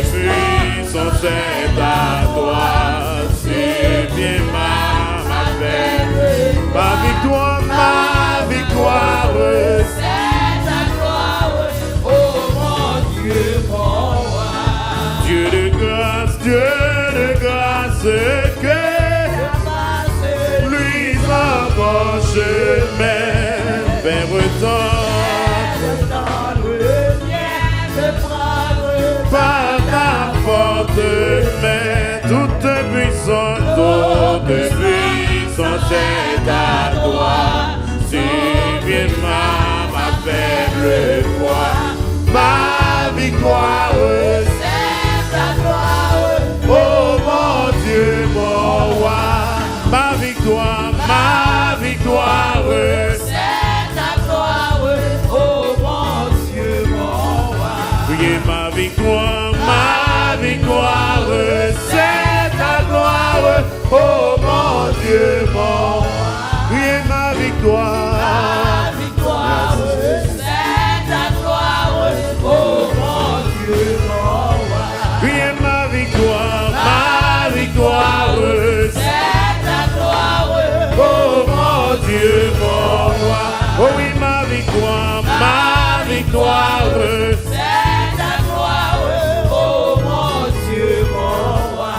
de puissance c'est à toi. C'est bien ma paix. Ma victoire, c'est ta gloire, oh mon Dieu, mon roi. Dieu de grâce, que lui va mon chemin vers dans le bien de prendre par ta forte main, toute puissance, c'est à toi. Tu viens ma faible foi, ma victoire, c'est ta gloire, oh mon Dieu, mon roi, ma victoire, c'est ta gloire, oh mon Dieu, mon roi. oui, ma victoire, c'est ta gloire, oh mon Dieu, mon roi, oui, ma victoire, c'est ta gloire, oh mon Dieu, mon roi. oui, ma victoire, C'est ta gloire, oh mon Dieu, mon roi, oh oui, ma victoire, c'est ta gloire, oh mon Dieu, mon roi.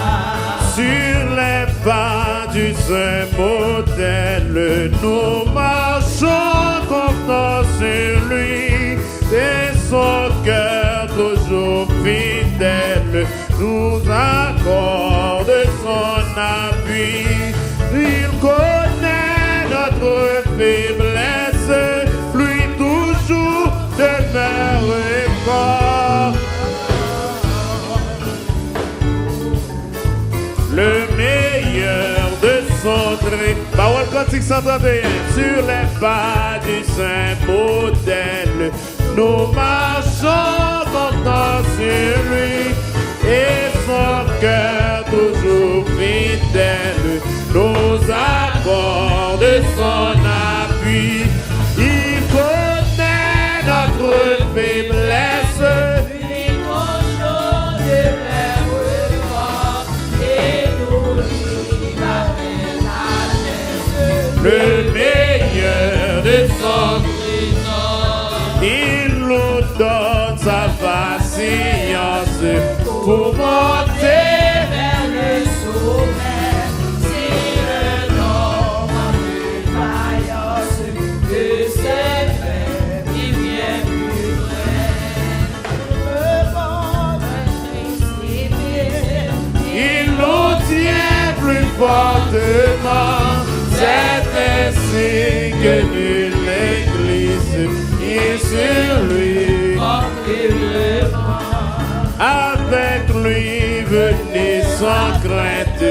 sur les pas du saint modèle, nous marchons confiants sur lui, et son cœur toujours fidèle nous accorde son appui. Il connaît notre faiblesse, lui toujours demeure fort. Le meilleur de son trait. Parole cantique 131. Sur les pas du saint modèle, nous marchons contents sur lui, et son cœur toujours fidèle nous accorde son appui. Il connaît notre faiblesse, le meilleur de son présent. Il nous donne sa patience pour monter Vers le sommet, c'est le nom de vaillance de ses faits qui vient plus près. Le monde est il nous tient plus fortement. C'est ainsi que nul l'Église est sur lui. Avec lui, venez sans crainte.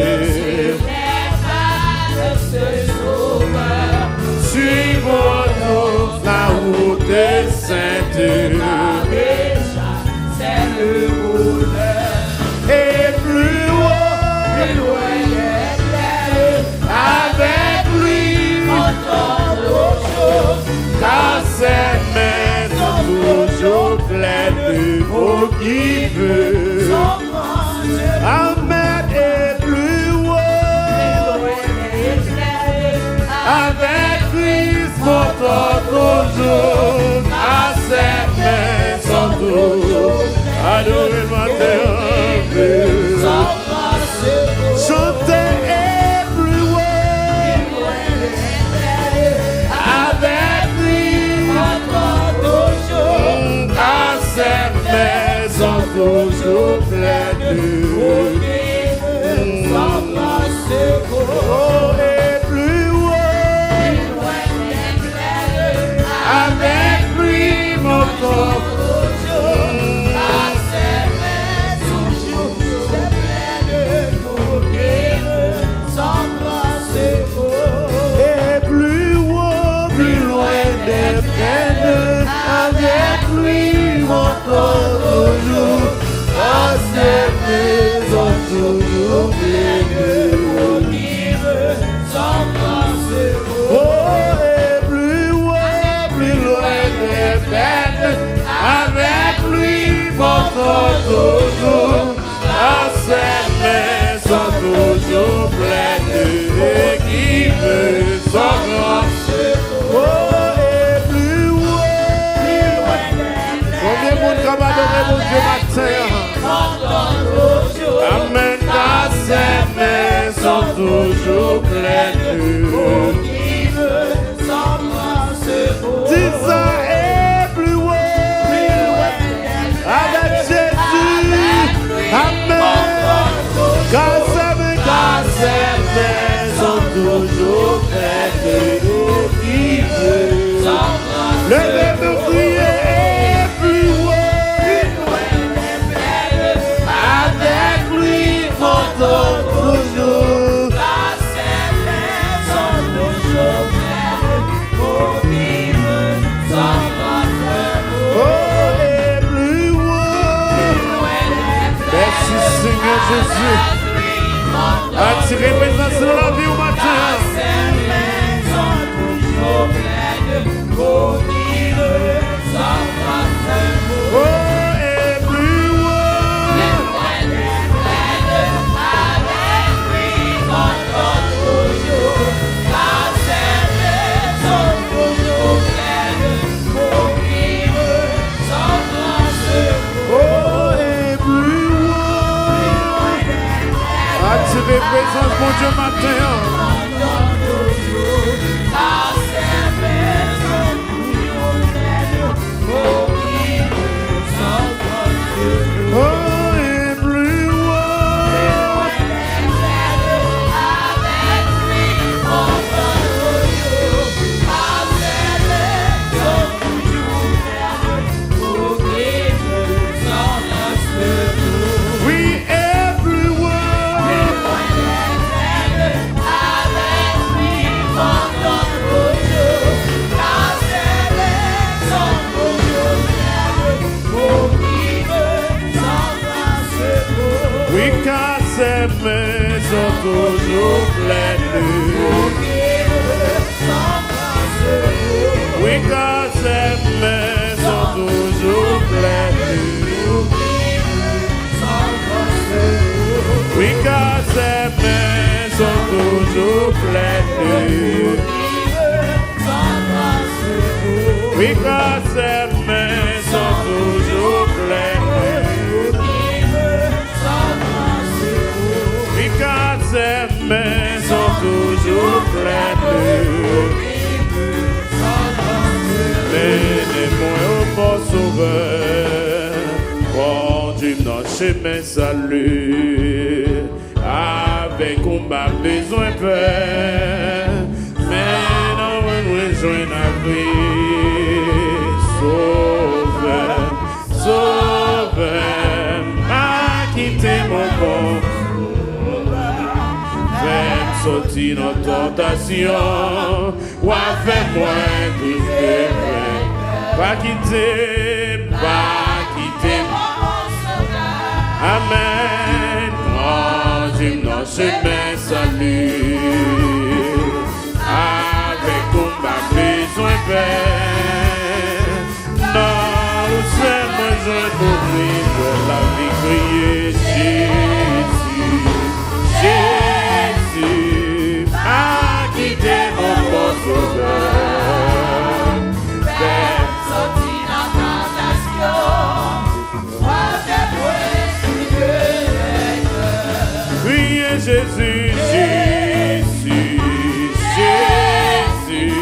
Suivons-nous la route sainte. C'est le bonheur. Et plus haut, Plus loin des plaines, avec lui, car ses mains sont toujours pleines de mots qui veut. Amen et plus haut, avec Christ montant toujours, car ses mains sont toujours adorées matin. Chantez et plus haut, avec lui, à ses maisons toujours pleines de oh, et plus haut, avec lui, mon corps. Avec lui, montant toujours, à ses maisons toujours pleines. Oh, et plus haut, plus loin des peines, avec lui, montant toujours. mon Dieu, matin. Amen, car ses mains sont toujours pleines. Dis ça et plus loin. Avec Jésus. Amen. Car ses mains sont toujours pleines. Levez-nous, criez plus loin. Avec lui, montons toujours. Car ses mains sont toujours pleines pour vivre sans notre Oh, et plus loin. Merci Seigneur Jésus. Attirez présence de la vie au matin. Ses mains sont toujours pleines pour vivre sans notre Oh, et plus loin. Avec lui, montons toujours. Car ses mains sont toujours pleines pour vivre sans notre Oh, et plus loin. Attirez présence, mon Dieu, matin. Car ses mains sont toujours pleines pour vivre sans notre Oh, et plus loin. Avec lui, montons toujours. Car ses mains sont toujours pleines pour vivre sans notre Oui, et plus loin. Avec lui, montons toujours. Car ses mains sont toujours pleines pour vivre sans notre Oui, car ses mains sont toujours pleines. Oui, car ses mains sont toujours pleines. Oui, car ses mains sont toujours pleines. Oui, car ses mains sont toujours pleines. Oui, car ses mains sont toujours pleines. Menez-moi au bon sauveur, conduis dans chemin salut. Avec on m'a besoin peur, mais non, on rejoint la vie. Sauveur, sauveur, m'a quitté mon bon. Fais-moi sortir dans tentation, ou fais-moi tout faire. Pas quitter, Amen. Conduis dans chemin salut. Avec on m'a besoin faire. Non, c'est moi je mourir pour la vie crier Jésus. Jésus a quitté mon bon sauveur. Sorti dans tentation, moi j'ai Priez Jésus, Jésus, Jésus,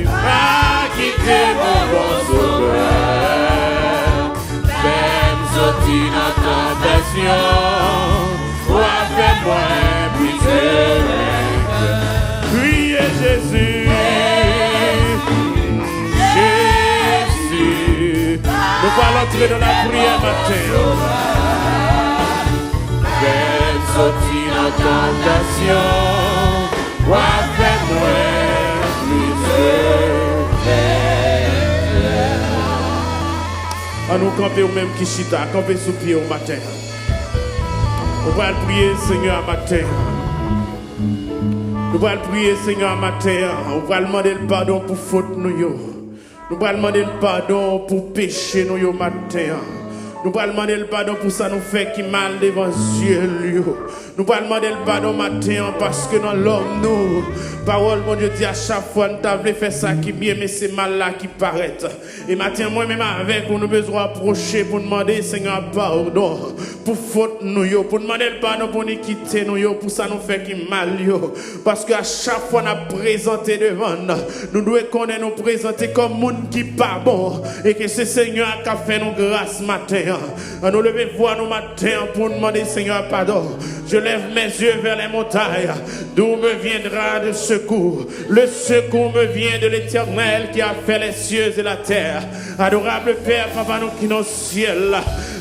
pas quitter mon bon sauveur. Même sorti dans tentation, toi fais-moi prier. Priez Jésus, Jésus. Nous allons entrer dans la prière matin. Fais sortir nos tentations, toi fais-moi plus. On nous camper ou même qui chita, camper sous pied au matin. On va prier Seigneur matin. Nous allons prier Seigneur matin. On va demander le pardon pour faute nous. Nous allons demander le pardon pour péché nous matin. Nous pas demander le pardon pour ça nous fait qui mal devant Dieu. Nous pas demander le pardon matin parce que dans l'homme nous, parole mon Dieu dit à chaque fois nous t'avons fait ça qui bien mais c'est mal là qui paraît. Et matin moi-même avec nous besoin approcher pour demander Seigneur pardon pour faute nous pour demander le pardon pour nous quitter nous pour ça nous fait qui mal parce que à chaque fois nous présenter devant nous devons connaître nous présenter comme monde qui pas bon et que c'est Seigneur qui a fait nous grâce matin. Nous lever voir nous matin pour demander Seigneur pardon. Je lève mes yeux vers les montagnes d'où me viendra le secours. Le secours me vient de l'Éternel qui a fait les cieux et la terre. Adorable Père, Papa nous qui nous au ciel,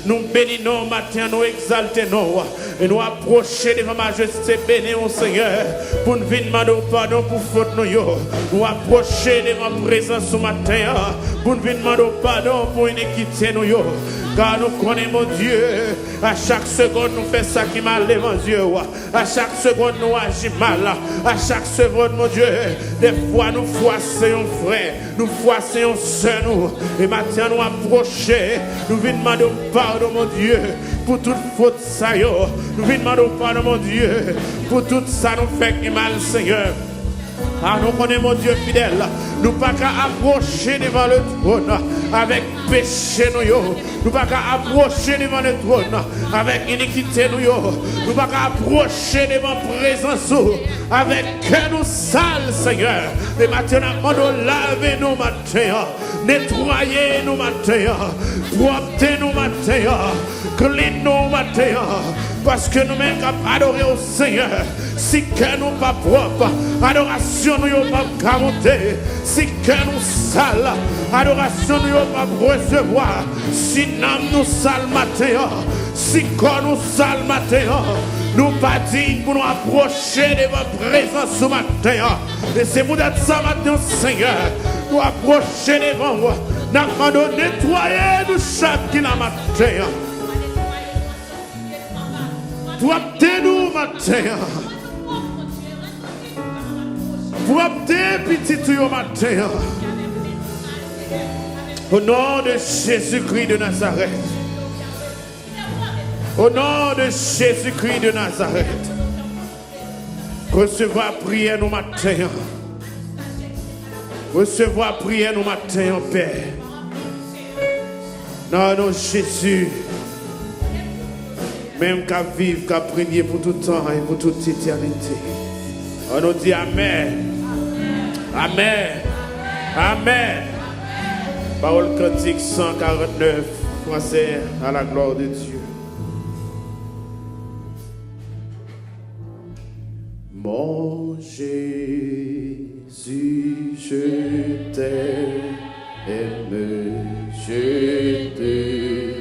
nous bénissons matin, nous exaltons et nous approcher devant majesté béni au Seigneur pour nous venir demander pardon pour faute nous. Nous approcher devant présence ce matin pour nous venir demander pardon pour iniquité nous. Car nous connaissons mon Dieu, à chaque seconde nous faisons ça qui mal devant Dieu. À chaque seconde nous agissons mal. À chaque seconde mon Dieu, des fois nous froissons frère, nous froissons soeur nous. Et maintenant nous approcher, nous venons demander pardon mon Dieu pour toute faute ça yo. Nous venons demander pardon mon Dieu pour tout ça nous fait qui mal Seigneur. Ah, nous connaissons mon Dieu fidèle. Nous ne pouvons pas approcher devant le trône avec péché. Nous ne pouvons pas approcher devant le trône avec iniquité. Nous ne pouvons pas approcher devant la présence avec cœur nous sale, Seigneur. Et maintenant, nous laver nos matins, nettoyer nos matins, propter nos matins, clean nos matins. Parce que nous mêmes adorer au Seigneur. Si que nous pas propre, adoration nous pas monter. Si que nous sale, adoration nous pas recevoir. Si nous nous sale matin, si que nous sale matin, nous pas dignes pour nous approcher de votre présence ce matin. Et c'est pour ça matin, Seigneur, nous approcher devant vous. Nous demandons nettoyer nous chaque matin. Proptez-nous matin. Proptez petit tout matin. Au nom de Jésus-Christ de Nazareth. Au nom de Jésus-Christ de Nazareth. Recevoir prière nous matin. Recevoir prière nous matin, Père. Non, non, Jésus. Même qu'à vivre, qu'à prier pour tout temps et pour toute éternité. On nous dit Amen. Amen. Amen. Parole cantique 149, français, à la gloire de Dieu. Mon Jésus, je t'aime, je te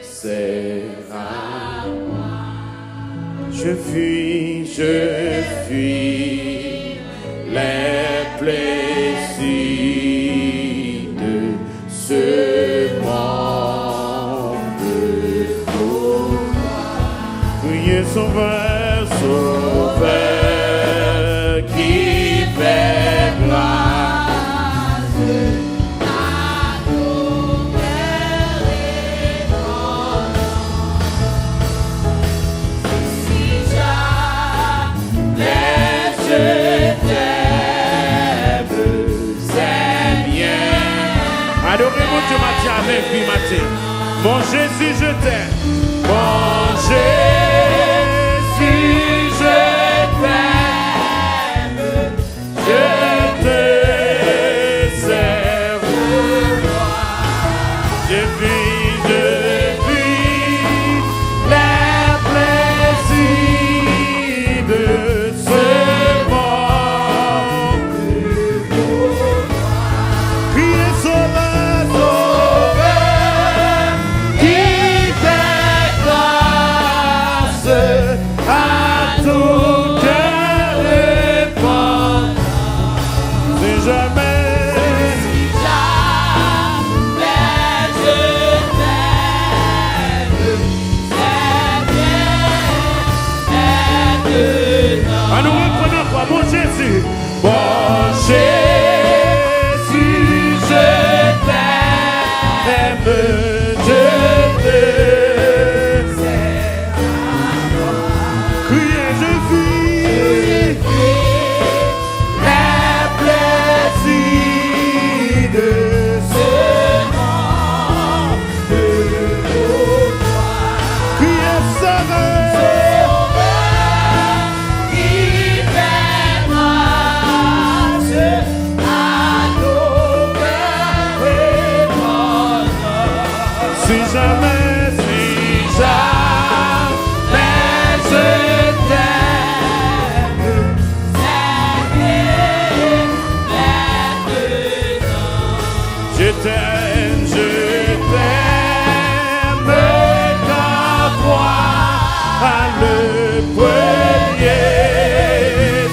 sers. Je fuis les plaisirs de ce monde. Priez Sauveur, Sauveur qui fait grâce à nos pères et adorez-moi Dieu matin avec lui matin. Mon Jésus, je t'aime. Mon Jésus, je t'aime. Je te sers. Je vis les plaisirs de ce monde. Priez Sauveur. À tout cœur répond. Si jamais je t'aime, c'est bien maintenant. nous reprenons quoi, mon Jésus? Mon Jésus, je t'aime, je t'aime. Criez, je vis les plaisirs de ce monde de gloire. Criez, Sauveur, qui fait grâce à nos cœurs répondants. si jamais je t'aime, je t'aime comme toi, le premier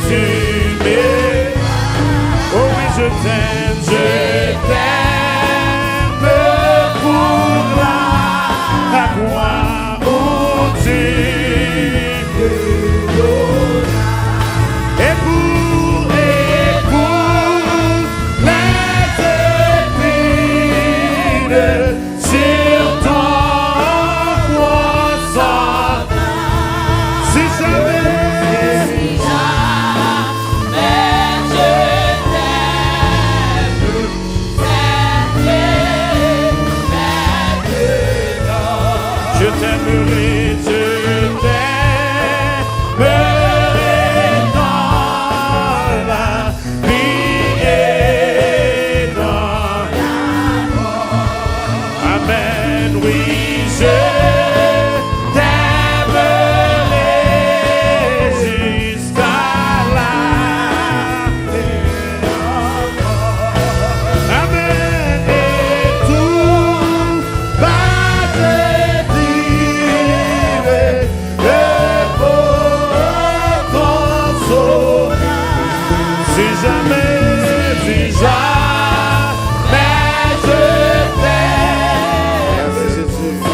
tu m'aimes. Oh oui, je t'aime pour la gloire où tu et pour les épines sur ton croissant. Si jamais je t'aimerai, je t'aimerai dans la vie et dans la mort. Amen, oui, je t'aimerai jusqu'à la mort. Amen, et tout va te dire le beau consoler. Si jamais je t'aime. Merci Jésus.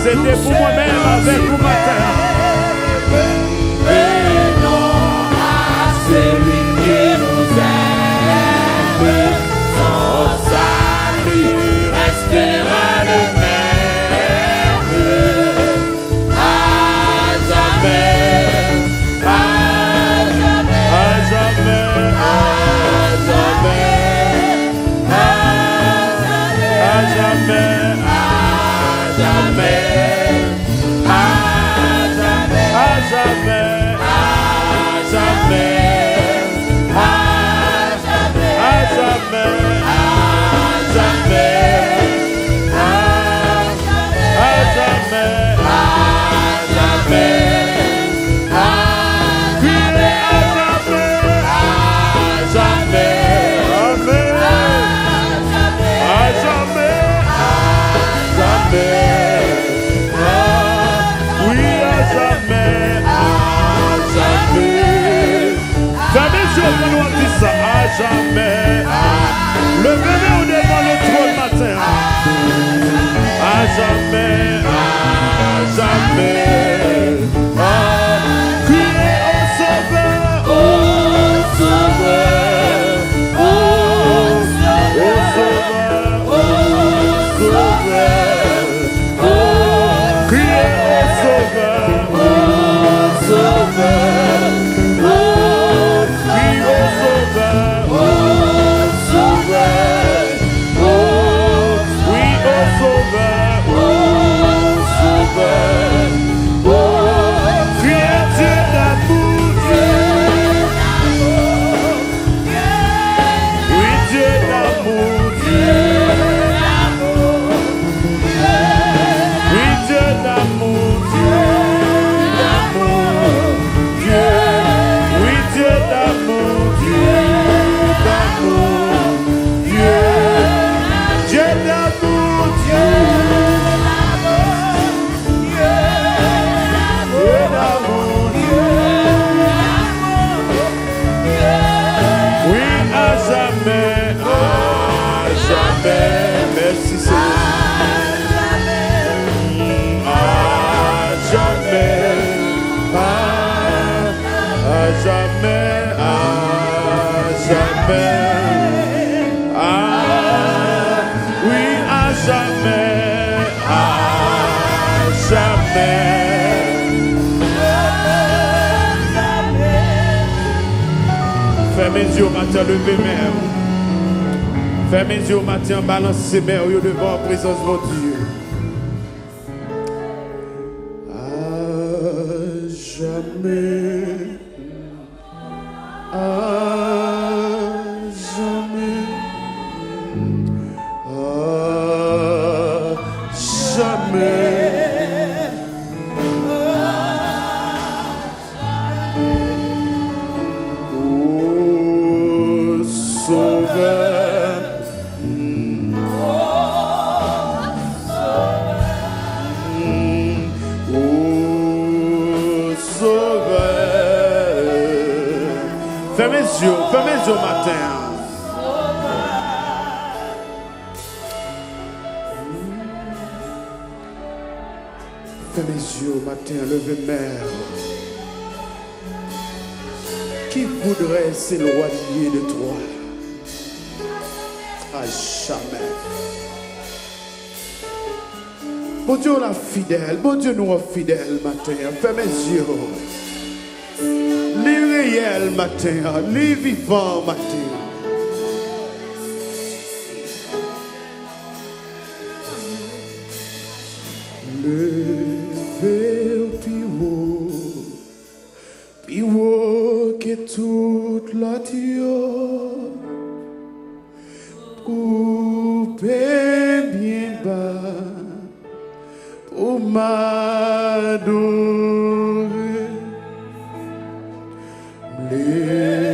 C'était pour moi-même avec vous matin. Venons à celui qui nous aime. Son salut restera le même. À jamais, à jamais, À jamais, à jamais, à jamais, à jamais. Jamais. Levez-vous devant le trône matin. À jamais, à jamais. Criez au Sauveur, Au Sauveur, au Sauveur, au Sauveur, au criez au Sauveur, Sauveur, criez au Sauveur. Oui, au Sauveur, criez Dieu d'amour, oui, Dieu d'amour, oui, Dieu d'amour, Dieu, oui, Dieu d'amour, Dieu d'amour, Dieu, Dieu d'amour, Dieu d'amour, oui, à jamais, merci Seigneur, à jamais, à jamais, oui, à jamais, Fermez mes yeux au matin, levez mes mains. Fermez mes yeux au matin, balance mes mains devant la présence de mon Dieu. À jamais. À jamais. À jamais. Oh, Sauveur. Oh, Sauveur. Fermez les yeux au matin. Fermez les yeux au matin, levez mère. Qui voudrait s'éloigner de toi? À jamais. Bon Dieu, on est fidèle. Bon Dieu, nous sommes fidèles matin. Fermez les yeux. Les réels matin. Les vivants matin. Levez au plus haut que toute la terre, coupez bien bas. m'adorer, m'lever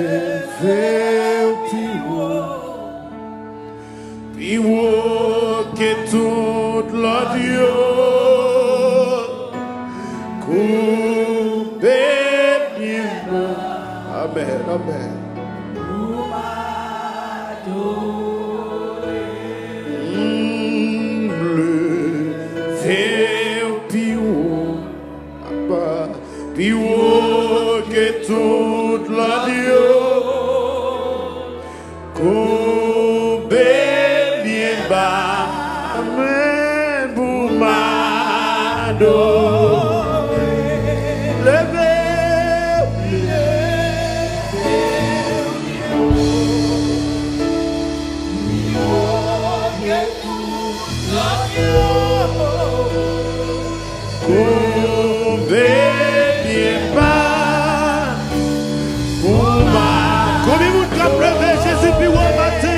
puis haut que toute la Dieu, couper bien. Amen, amen. Puis haut que toute la Dieu, couper bien bas, amen, pour m'adorer, lever, combien vous lever Jésus puis au matin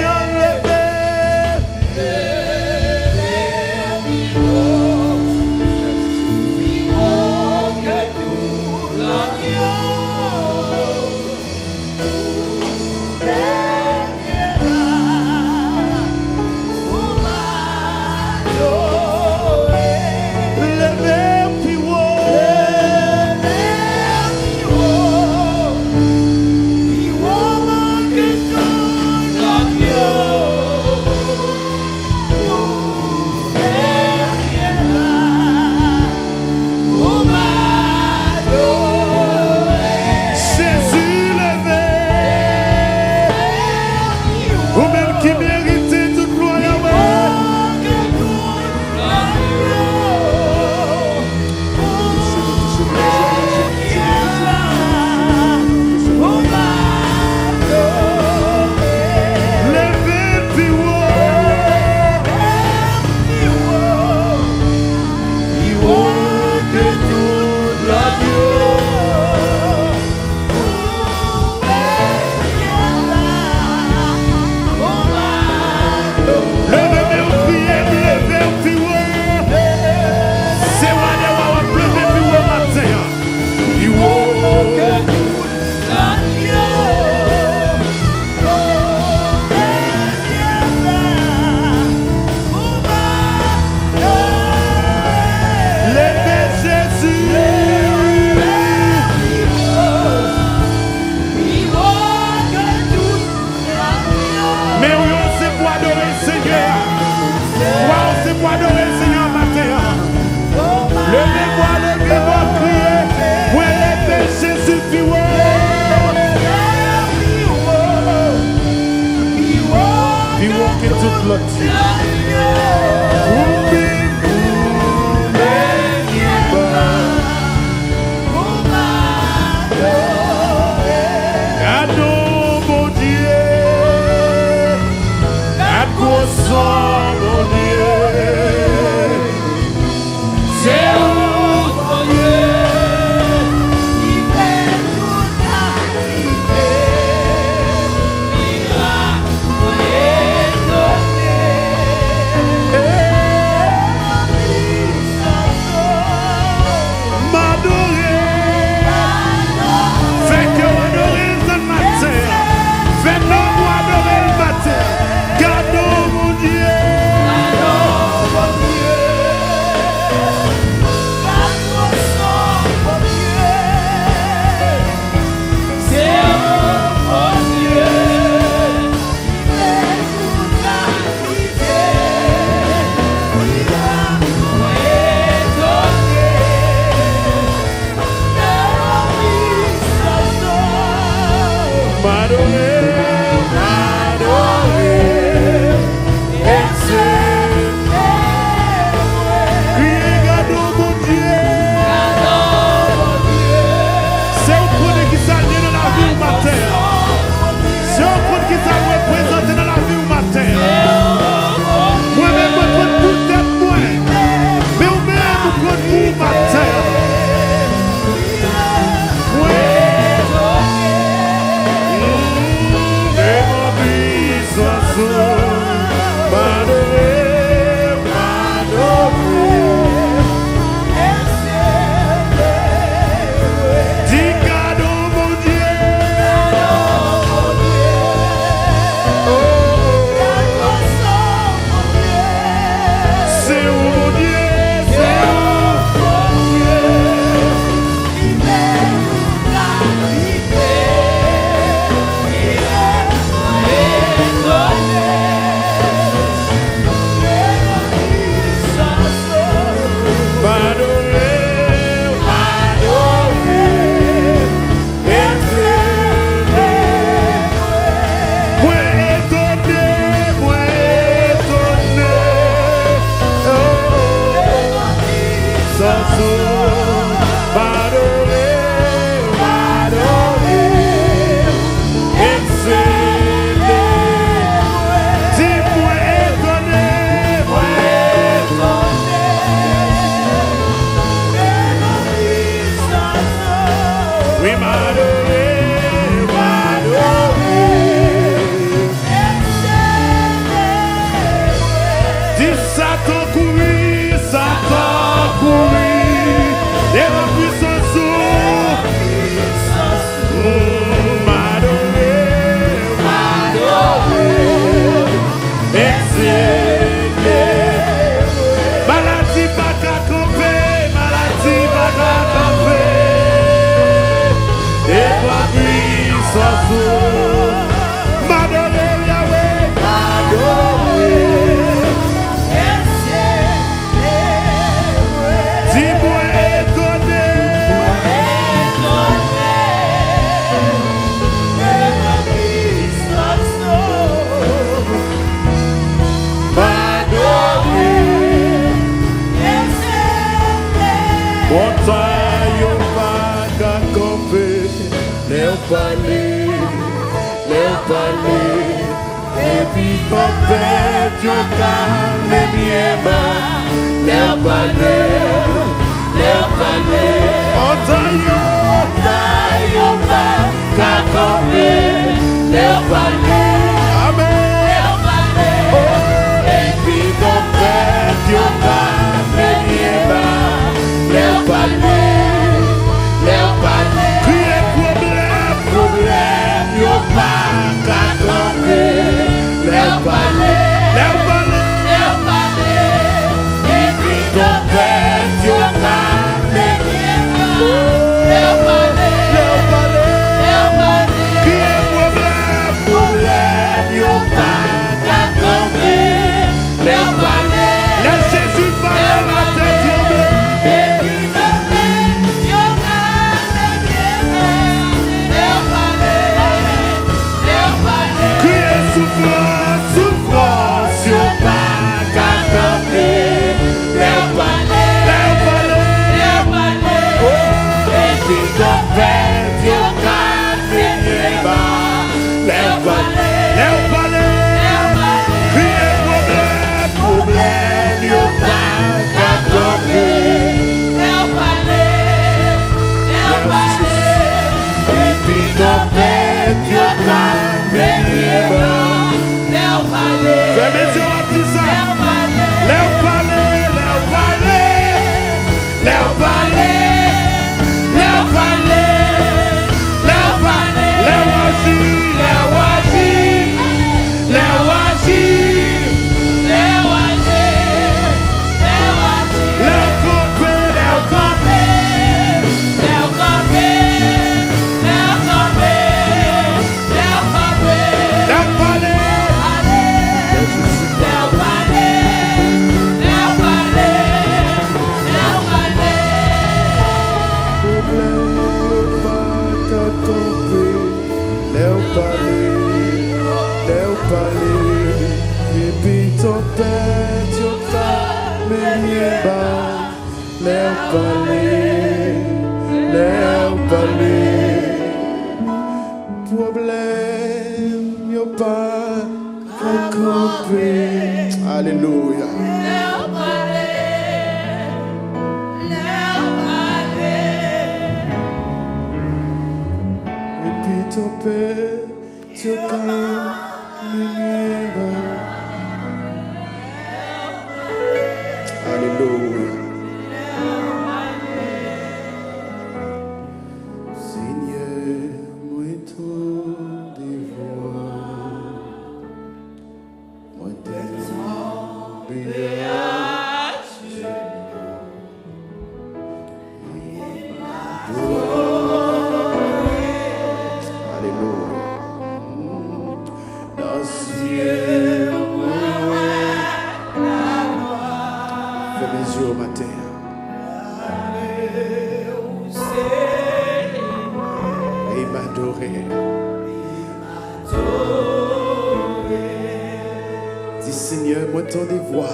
Dis Seigneur, moi t'en des voix.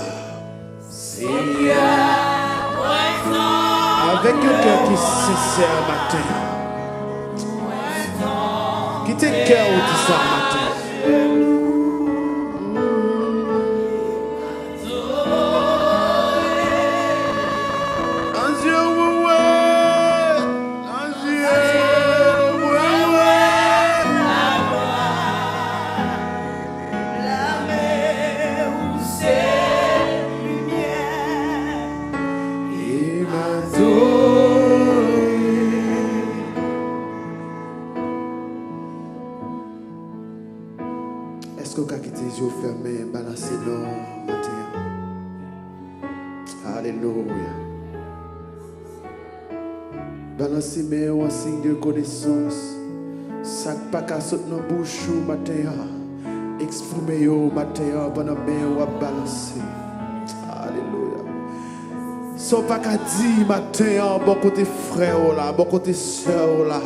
Seigneur, moi t'en Avec un cœur qui est sincère matin. Qui t'est cœur ou dit ça matin. Est-ce que vous avez les yeux fermés, balancer nos matin? Alléluia. Balancez mes en signe de connaissance. Ça pas qu'à sauter dans la bouche matin. Exprimez-vous matin pendant que vous balancer. Alléluia. Ça pas qu'à dire matin, bon côté frère là, bon côté soeur là.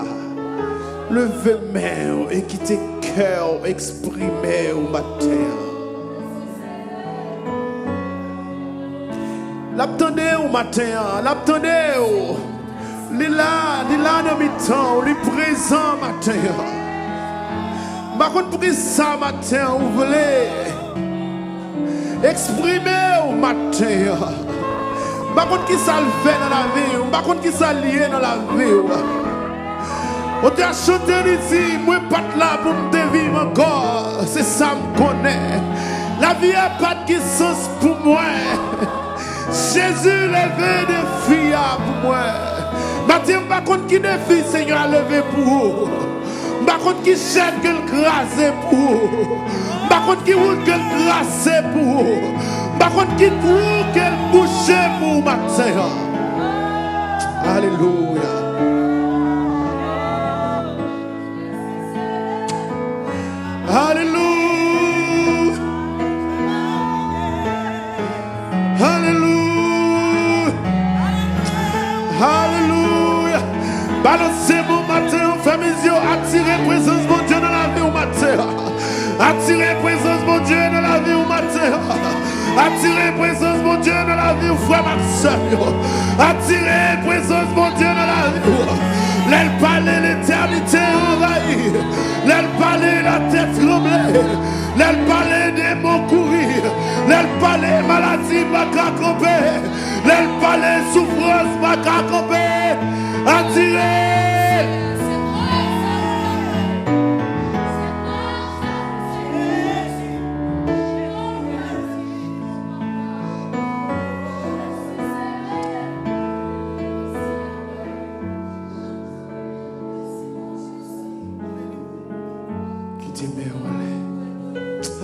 Levez main et quittez cœur, exprimez au matin. L'attendez au matin, l'attendez au. Lila dans mi-temps, li présent matin. Par contre, pour ça matin, vous voulez exprimer au matin. Par contre, qui ça le fait dans la vie, par contre, qui ça lié dans la vie. On t'a chanté ici, moi pas là pour me vivre encore. C'est ça me connaît. La vie a pas de sens pour moi. Jésus levé des filles pour moi. Matin, par contre qui défie Seigneur a levé pour vous. Par contre qui jette que le grâce pour vous. Par contre qui roule que le grâce pour vous. Par contre qui trouve que le boucher pour vous matin. Alléluia. Alléluia. Alléluia. Alléluia. Balancez mon matin, fermez mes yeux, attirez présence mon Dieu dans la vie au matin. Attirez présence mon Dieu dans la vie au matin. Attirez présence mon Dieu dans la vie au frère ma soeur. Attirez présence mon Dieu dans la vie. L'aile parler l'éternité envahie. L'aile parler la tête tremblée. L'aile parler des mots courir. L'aile parler maladie pas qu'à camper. L'aile parler souffrance pas qu'à camper. Attirez.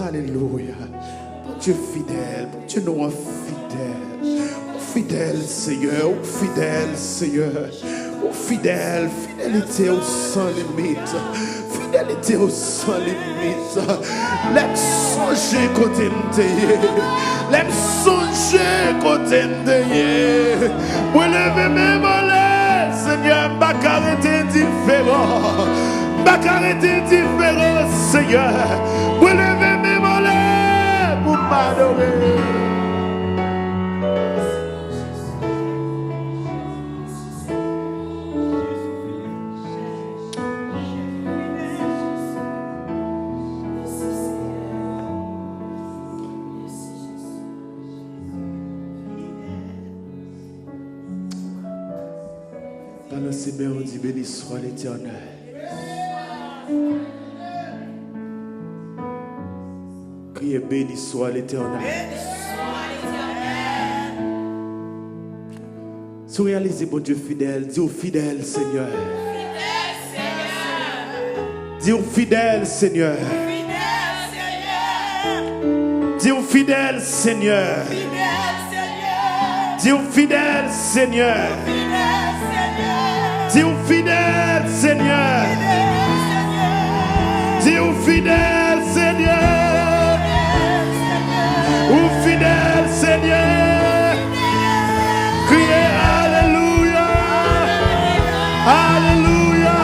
Alléluia. Bon Dieu fidèle, bon Dieu non fidèle. Fidèle Seigneur, fidèle Seigneur. Fidèle, fidélité au sans limite. Fidélité au sans limite. L'aime songer côté de l'aime songer côté de moi lever mes mollets, Seigneur, m'a arrêté différent. M'a arrêté différent, Seigneur. Moi lever mes mollets pour m'adorer. Dans ses mains, on dit béni soit l'Éternel. Criez béni soit l'Éternel. Si vous réalisez, bon Dieu fidèle, dis-vous fidèle Seigneur. Dis-vous fidèle Seigneur. Dis-vous fidèle Seigneur. Dis-vous fidèle Seigneur. Dis-vous fidèle Seigneur. Dis-vous fidèle Seigneur. Ou fidèle Seigneur. Criez Alléluia. Alléluia.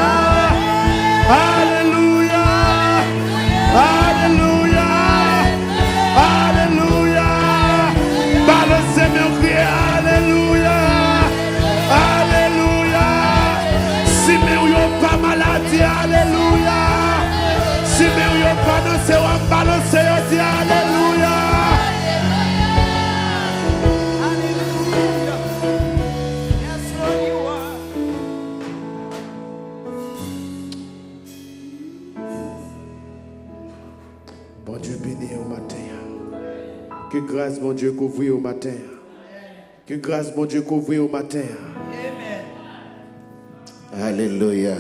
Alléluia. Alléluia. Alléluia. Balancez-moi, criez Alléluia. Alléluia. Bon Dieu béni au matin. Que grâce, mon Dieu, couvre au matin. Que grâce, mon Dieu, couvre au matin. Amen. Alléluia.